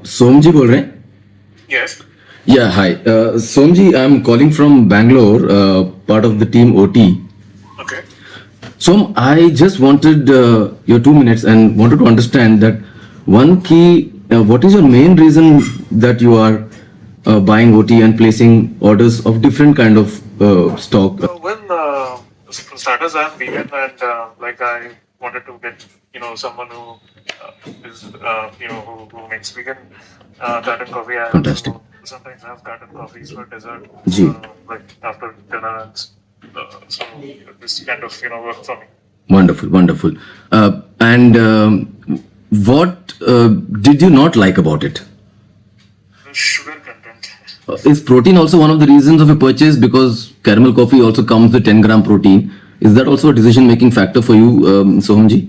सोमजी बोल रहे हैं? Yes. Yeah, hi. Somji, I'm calling from Bangalore, part of the team Oatey. Okay. Som, I just wanted your 2 minutes and wanted to understand that one key, what is your main reason that you are buying Oatey and placing orders of different kind of stock? For starters, I'm vegan and like I wanted to get someone who is who makes vegan carton coffee. I Fantastic. also sometimes have carton coffees for dessert, Ji. like after dinner, and so this kind of work for me. Wonderful, wonderful. And what did you not like about it? The sugar content. Is protein also one of the reasons of a purchase? Because caramel coffee also comes with 10-gram protein. Is that also a decision-making factor for you, Sohamji?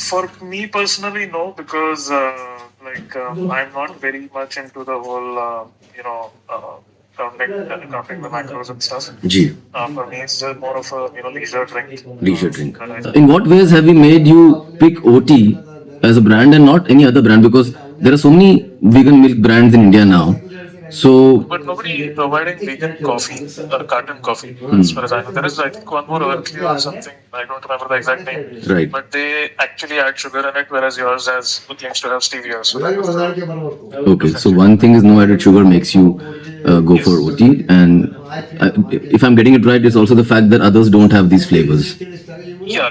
For me personally, no, because I'm not very much into the whole counting the macros and stuff. Ji. For me, it's just more of a leisure drink. Leisure drink. In what ways have we made you pick Oatey as a brand and not any other brand? Because there are so many vegan milk brands in India now. So, But nobody providing vegan coffee or carton coffee, as far as I know. There is, I think, one more Oatey or something. I don't remember the exact name. right. But they actually add sugar in it, whereas yours claims to have stevia. So that was Okay, so one thing is no added sugar makes you go for Oatey, and if I'm getting it right, it's also the fact that others don't have these flavors. yeah.